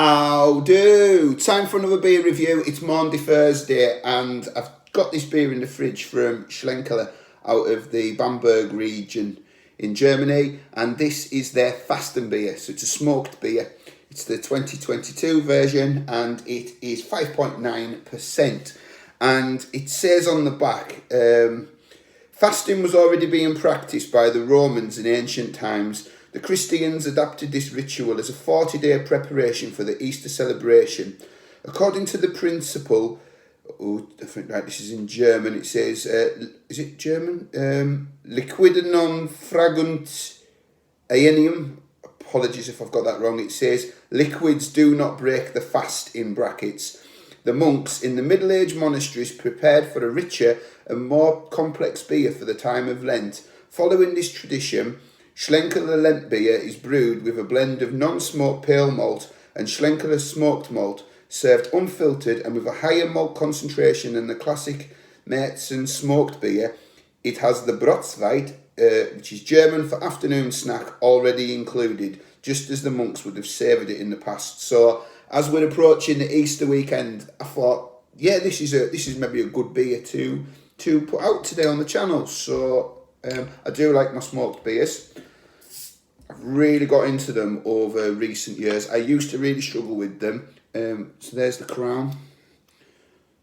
How do? Time for another beer review. It's Maundy Thursday and I've got this beer in the fridge from Schlenkerla out of the Bamberg region in Germany, and this is their Fastenbeer. So it's a smoked beer. It's the 2022 version and it is 5.9%. And it says on the back, fasting was already being practiced by the Romans in ancient times. The Christians adapted this ritual as a 40-day preparation for the Easter celebration. According to the principle, I think this is in German, it says, is it German? Liquida non fragunt aenium. Apologies if I've got that wrong. It says, liquids do not break the fast, in brackets. The monks in the Middle Age monasteries prepared for a richer and more complex beer for the time of Lent. Following this tradition, Schlenkerla Lentbeer is brewed with a blend of non-smoked pale malt and Schlenkerla smoked malt, served unfiltered and with a higher malt concentration than the classic Märzen smoked beer. It has the Brotzeit, which is German for afternoon snack, already included, just as the monks would have savoured it in the past. So, as we're approaching the Easter weekend, I thought, yeah, this is maybe a good beer to put out today on the channel. So, I do like my smoked beers. I've really got into them over recent years. I used to really struggle with them. So there's the crown.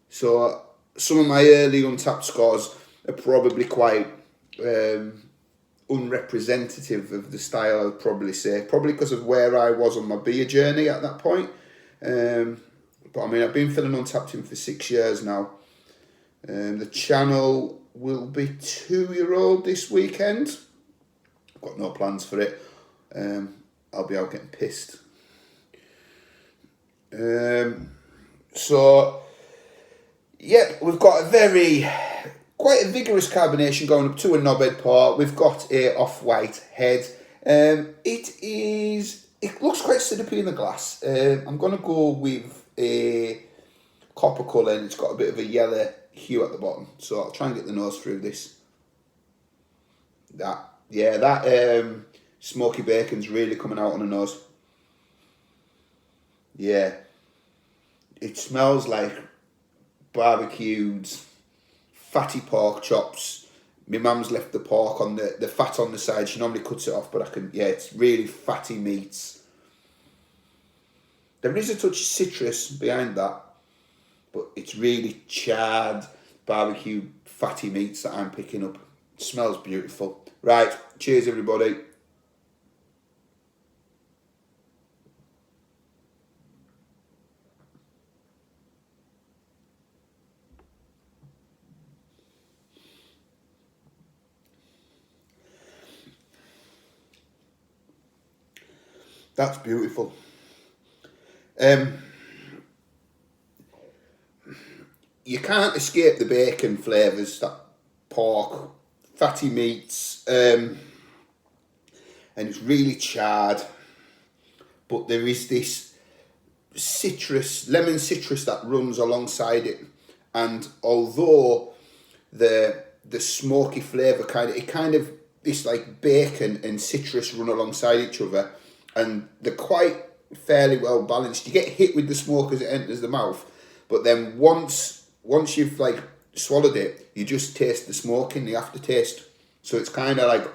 So some of my early Untapped scores are probably quite unrepresentative of the style, I'd probably say. Probably because of where I was on my beer journey at that point. But I mean, I've been filling Untapped in for 6 years now. The channel will be 2-year-old this weekend. I've got no plans for it. I'll be out getting pissed. So, yeah, we've got quite a vigorous carbonation going up to a knobhead pour. We've got a off-white head. It looks quite syrupy in the glass. I'm going to go with a copper colour, and it's got a bit of a yellow hue at the bottom. So I'll try and get the nose through this. That smoky bacon's really coming out on the nose. Yeah. It smells like barbecued fatty pork chops. My mum's left the pork on the fat on the side. She normally cuts it off, but it's really fatty meats. There is a touch of citrus behind that, but it's really charred barbecue fatty meats that I'm picking up. It smells beautiful. Right, cheers everybody. That's beautiful. You can't escape the bacon flavours, that pork, fatty meats, and it's really charred. But there is this lemon citrus that runs alongside it, and although the smoky flavour this like bacon and citrus run alongside each other, and they're quite fairly well balanced. You get hit with the smoke as it enters the mouth, but then once you've like swallowed it, you just taste the smoke in the aftertaste. So it's kind of like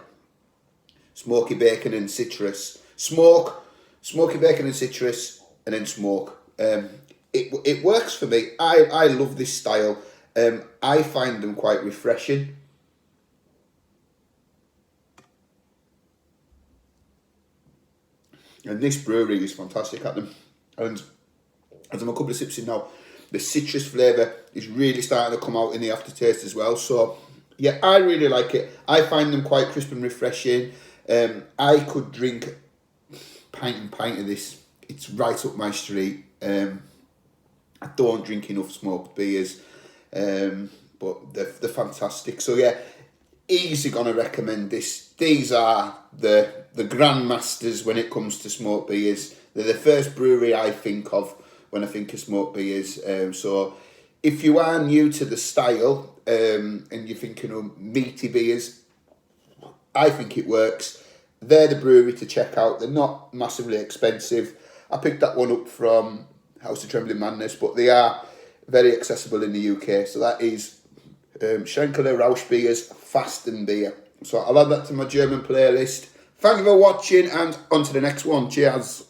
smoky bacon and citrus, smoky bacon and citrus, and then smoke. It works for me. I love this style. I find them quite refreshing. And this brewery is fantastic at them. And as I'm a couple of sips in now, the citrus flavour is really starting to come out in the aftertaste as well. So, yeah, I really like it. I find them quite crisp and refreshing. I could drink pint and pint of this. It's right up my street. I don't drink enough smoked beers, but they're fantastic. So, yeah, easy going to recommend this. These are the grandmasters when it comes to smoked beers. They're the first brewery I think of when I think of smoked beers. So if you are new to the style and you're thinking of meaty beers, I think it works. They're the brewery to check out. They're not massively expensive. I picked that one up from House of Trembling Madness, but they are very accessible in the UK. So that is Schlenkerla Rauschbier's Fastenbeer. So I'll add that to my German playlist. Thank you for watching, and on to the next one. Cheers.